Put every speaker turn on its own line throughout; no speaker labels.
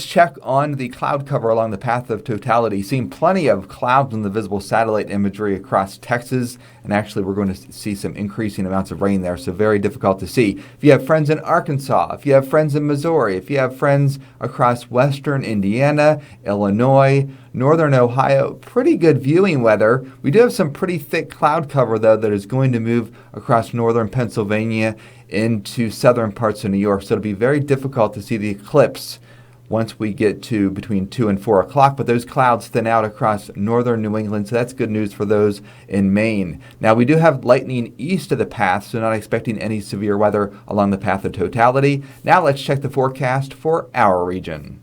let's check on the cloud cover along the path of totality. Seeing plenty of clouds in the visible satellite imagery across Texas, and actually we're going to see some increasing amounts of rain there, so very difficult to see. If you have friends in Arkansas, if you have friends in Missouri, if you have friends across western Indiana, Illinois, northern Ohio, pretty good viewing weather. We do have some pretty thick cloud cover, though, that is going to move across northern Pennsylvania into southern parts of New York, so it'll be very difficult to see the eclipse once we get to between 2 and 4 o'clock, but those clouds thin out across northern New England, so that's good news for those in Maine. Now, we do have lightning east of the path, so not expecting any severe weather along the path of totality. Now let's check the forecast for our region.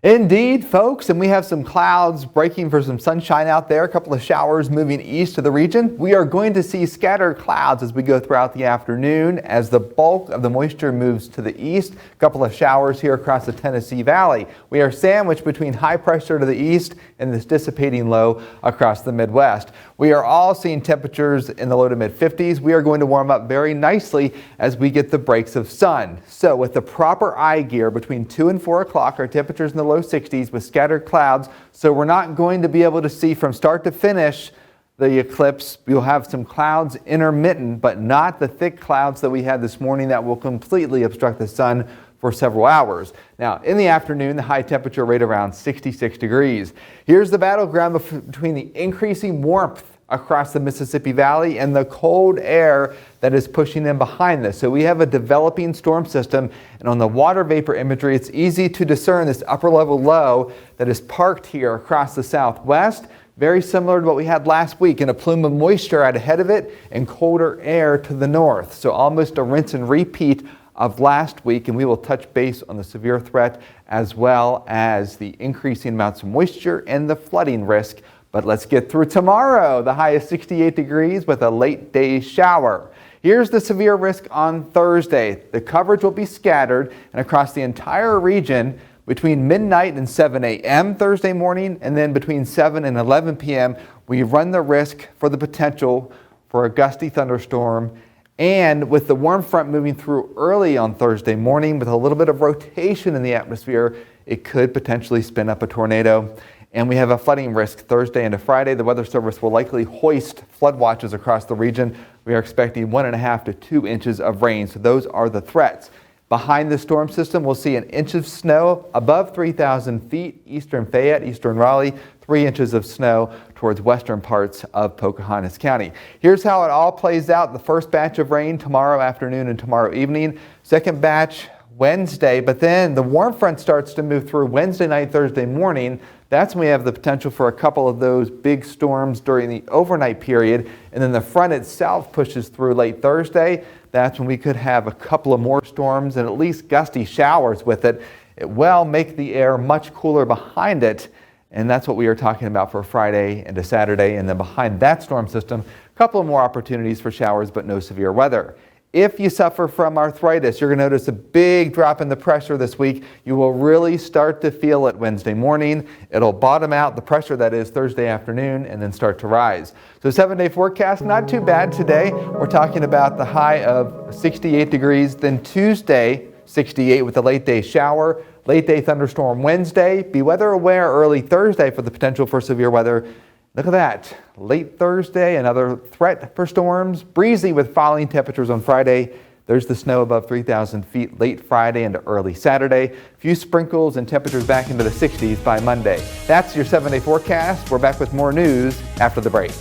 Indeed, folks, and we have some clouds breaking for some sunshine out there, a couple of showers moving east of the region. We are going to see scattered clouds as we go throughout the afternoon as the bulk of the moisture moves to the east. A couple of showers here across the Tennessee Valley. We are sandwiched between high pressure to the east and this dissipating low across the Midwest. We are all seeing temperatures in the low to mid 50s. We are going to warm up very nicely as we get the breaks of sun. So with the proper eye gear between 2 and 4 o'clock, our temperatures in the low 60s with scattered clouds. So we're not going to be able to see from start to finish the eclipse. We'll have some clouds intermittent, but not the thick clouds that we had this morning that will completely obstruct the sun for several hours. Now, in the afternoon, the high temperature rate around 66 degrees. Here's the battleground between the increasing warmth across the Mississippi Valley and the cold air that is pushing in behind this. So we have a developing storm system, and on the water vapor imagery, it's easy to discern this upper level low that is parked here across the southwest, very similar to what we had last week, and a plume of moisture out ahead of it and colder air to the north. So almost a rinse and repeat of last week, and we will touch base on the severe threat as well as the increasing amounts of moisture and the flooding risk. But let's get through tomorrow. The high is 68 degrees with a late day shower. Here's the severe risk on Thursday. The coverage will be scattered and across the entire region between midnight and 7 a.m. Thursday morning, and then between 7 and 11 p.m. we run the risk for the potential for a gusty thunderstorm. And with the warm front moving through early on Thursday morning with a little bit of rotation in the atmosphere, it could potentially spin up a tornado. And we have a flooding risk Thursday into Friday. The Weather Service will likely hoist flood watches across the region. We are expecting 1.5 to 2 inches of rain. So those are the threats. Behind the storm system, we'll see 1 inch of snow above 3,000 feet, eastern Fayette, eastern Raleigh, 3 inches of snow towards western parts of Pocahontas County. Here's how it all plays out. The first batch of rain tomorrow afternoon and tomorrow evening. Second batch Wednesday, but then the warm front starts to move through Wednesday night, Thursday morning. That's when we have the potential for a couple of those big storms during the overnight period. And then the front itself pushes through late Thursday. That's when we could have a couple of more storms and at least gusty showers with it. It will make the air much cooler behind it. And that's what we are talking about for Friday into Saturday. And then behind that storm system, a couple of more opportunities for showers, but no severe weather. If you suffer from arthritis, you're going to notice a big drop in the pressure this week. You will really start to feel it Wednesday morning. It'll bottom out, the pressure that is, Thursday afternoon, and then start to rise. So 7-day forecast, not too bad today. We're talking about the high of 68 degrees. Then Tuesday, 68 with a late day shower. Late day thunderstorm Wednesday. Be weather aware early Thursday for the potential for severe weather. Look at that. Late Thursday, another threat for storms. Breezy with falling temperatures on Friday. There's the snow above 3,000 feet late Friday into early Saturday. A few sprinkles and temperatures back into the 60s by Monday. That's your 7-day forecast. We're back with more news after the break.